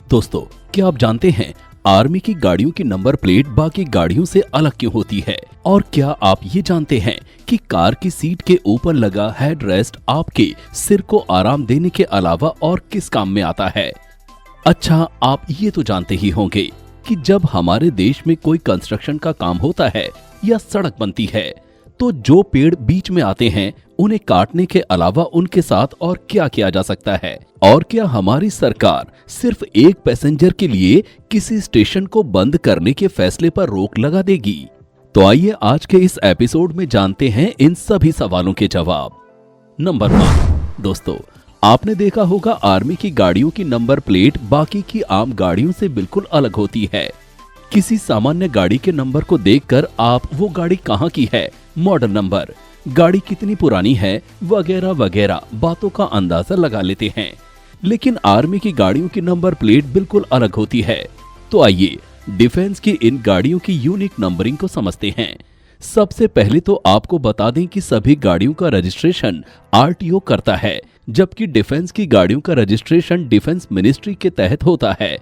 दोस्तों, क्या आप जानते हैं आर्मी की गाड़ियों की नंबर प्लेट बाकी गाड़ियों से अलग क्यों होती है? और क्या आप ये जानते हैं कि कार की सीट के ऊपर लगा हेड रेस्ट आपके सिर को आराम देने के अलावा और किस काम में आता है? अच्छा, आप ये तो जानते ही होंगे कि जब हमारे देश में कोई कंस्ट्रक्शन का काम होता है या सड़क बनती है तो जो पेड़ बीच में आते हैं उन्हें काटने के अलावा उनके साथ और क्या किया जा सकता है? और क्या हमारी सरकार सिर्फ एक पैसेंजर के लिए किसी स्टेशन को बंद करने के फैसले पर रोक लगा देगी? तो आइए आज के इस एपिसोड में जानते हैं इन सभी सवालों के जवाब। नंबर 1, दोस्तों, आपने देखा होगा आर्मी की गाड़ियों की नंबर प्लेट बाकी की आम गाड़ियों से बिल्कुल अलग होती है। किसी सामान्य गाड़ी के नंबर को देखकर आप वो गाड़ी कहाँ की है, मॉडल नंबर, गाड़ी कितनी पुरानी है वगैरह वगैरह बातों का अंदाजा लगा लेते हैं। लेकिन आर्मी की गाड़ियों की नंबर प्लेट बिल्कुल अलग होती है। तो आइए डिफेंस की इन गाड़ियों की यूनिक नंबरिंग को समझते हैं। सबसे पहले तो आपको बता दें कि सभी गाड़ियों का रजिस्ट्रेशन आरटीओ करता है, जबकि डिफेंस की गाड़ियों का रजिस्ट्रेशन डिफेंस मिनिस्ट्री के तहत होता है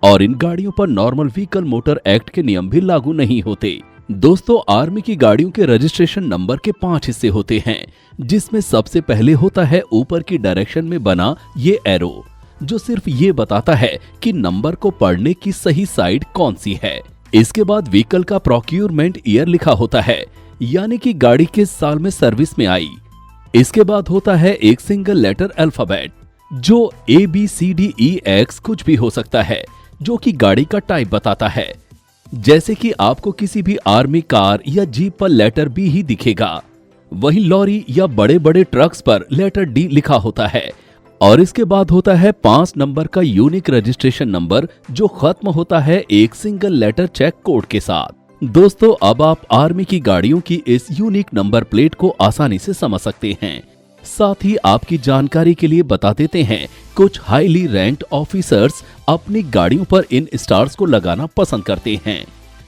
और इन गाड़ियों पर नॉर्मल व्हीकल मोटर एक्ट के नियम भी लागू नहीं होते। दोस्तों, आर्मी की गाड़ियों के रजिस्ट्रेशन नंबर के 5 हिस्से होते हैं, जिसमें सबसे पहले होता है ऊपर की डायरेक्शन में बना ये एरो, जो सिर्फ ये बताता है कि नंबर को पढ़ने की सही साइड कौन सी है। इसके बाद व्हीकल का प्रोक्यूरमेंट ईयर लिखा होता है, यानी कि गाड़ी किस साल में सर्विस में आई। इसके बाद होता है एक सिंगल लेटर अल्फाबेट, जो ABCDEX कुछ भी हो सकता है, जो कि गाड़ी का टाइप बताता है। जैसे कि आपको किसी भी आर्मी कार या जीप पर लेटर B ही दिखेगा, वहीं लॉरी या बड़े बड़े ट्रक्स पर लेटर D लिखा होता है। और इसके बाद होता है 5 नंबर का यूनिक रजिस्ट्रेशन नंबर, जो खत्म होता है एक सिंगल लेटर चेक कोड के साथ। दोस्तों, अब आप आर्मी की गाड़ियों की इस यूनिक नंबर प्लेट को आसानी से समझ सकते हैं। साथ ही आपकी जानकारी के लिए बता देते हैं, कुछ हाईली रैंक्ड ऑफिसर्स अपनी गाड़ियों पर इन स्टार्स को लगाना पसंद करते हैं।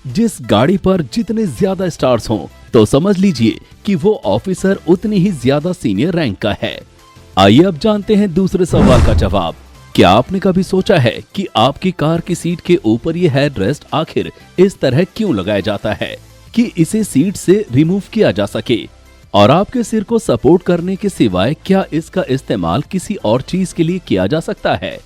जिस गाड़ी पर जितने ज्यादा स्टार्स हों, तो समझ लीजिए कि वो ऑफिसर उतनी ही ज्यादा सीनियर रैंक का है। आइए अब जानते हैं दूसरे सवाल का जवाब। क्या आपने कभी सोचा है कि आपकी कार की सीट के ऊपर ये हेड रेस्ट आखिर इस तरह क्यों लगाया जाता है कि इसे सीट से रिमूव किया जा सके? और आपके सिर को सपोर्ट करने के सिवाय क्या इसका इस्तेमाल किसी और चीज के लिए किया जा सकता है?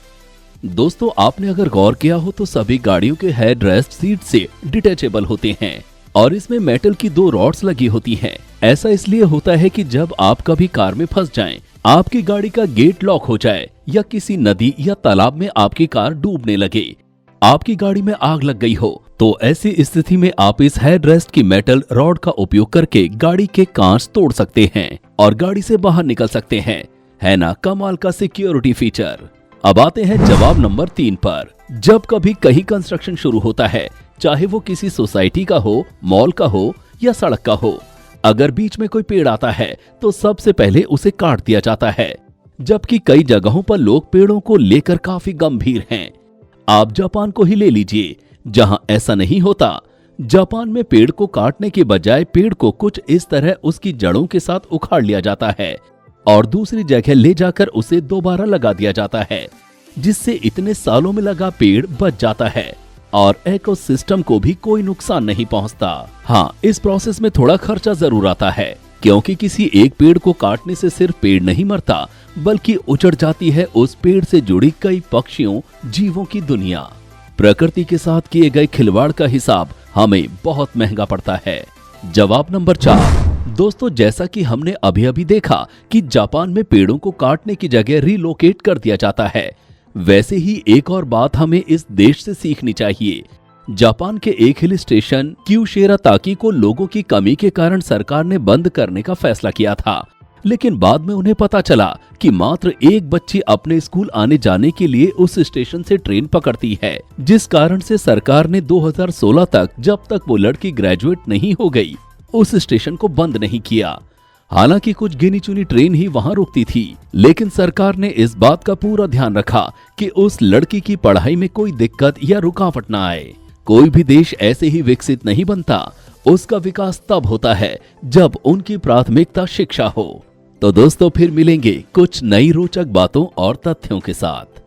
दोस्तों, आपने अगर गौर किया हो तो सभी गाड़ियों के हेड रेस्ट सीट से डिटैचेबल होते हैं और इसमें मेटल की 2 रॉड्स लगी होती हैं। ऐसा इसलिए होता है कि जब आप कभी कार में फंस जाएं, आपकी गाड़ी का गेट लॉक हो जाए या किसी नदी या तालाब में आपकी कार डूबने लगे, आपकी गाड़ी में आग लग गई हो, तो ऐसी स्थिति में आप इस हेड रेस्ट की मेटल रॉड का उपयोग करके गाड़ी के कांच तोड़ सकते हैं और गाड़ी से बाहर निकल सकते हैं। है ना कमाल का सिक्योरिटी फीचर। अब आते हैं जवाब नंबर 3 पर। जब कभी कहीं कंस्ट्रक्शन शुरू होता है, चाहे वो किसी सोसाइटी का हो, मॉल का हो या सड़क का हो, अगर बीच में कोई पेड़ आता है तो सबसे पहले उसे काट दिया जाता है। जबकि कई जगहों पर लोग पेड़ों को लेकर काफी गंभीर हैं। आप जापान को ही ले लीजिए, जहां ऐसा नहीं होता। जापान में पेड़ को काटने के बजाय पेड़ को कुछ इस तरह उसकी जड़ों के साथ उखाड़ लिया जाता है और दूसरी जगह ले जाकर उसे दोबारा लगा दिया जाता है, जिससे इतने सालों में लगा पेड़ बच जाता है और इकोसिस्टम को भी कोई नुकसान नहीं पहुंचता। हाँ, इस प्रोसेस में थोड़ा खर्चा जरूर आता है, क्योंकि किसी एक पेड़ को काटने से सिर्फ पेड़ नहीं मरता, बल्कि उजड़ जाती है उस पेड़ से जुड़ी कई पक्षियों, जीवों की दुनिया। प्रकृति के साथ किए गए खिलवाड़ का हिसाब हमें बहुत महंगा पड़ता है। जवाब नंबर 4। दोस्तों, जैसा कि हमने अभी अभी देखा कि जापान में पेड़ों को काटने की जगह रिलोकेट कर दिया जाता है, वैसे ही एक और बात हमें इस देश से सीखनी चाहिए। जापान के एक हिल स्टेशन क्यूशेराताकी को लोगों की कमी के कारण सरकार ने बंद करने का फैसला किया था, लेकिन बाद में उन्हें पता चला कि मात्र एक बच्ची अपने स्कूल आने जाने के लिए उस स्टेशन से ट्रेन पकड़ती है, जिस कारण से सरकार ने 2016 तक, जब तक वो लड़की ग्रेजुएट नहीं हो गई, उस स्टेशन को बंद नहीं किया। हालांकि कुछ गिनी चुनी ट्रेन ही वहां रुकती थी, लेकिन सरकार ने इस बात का पूरा ध्यान रखा कि उस लड़की की पढ़ाई में कोई दिक्कत या रुकावट न आए। कोई भी देश ऐसे ही विकसित नहीं बनता, उसका विकास तब होता है जब उनकी प्राथमिकता शिक्षा हो। तो दोस्तों, फिर मिलेंगे कुछ नई रोचक बातों और तथ्यों के साथ।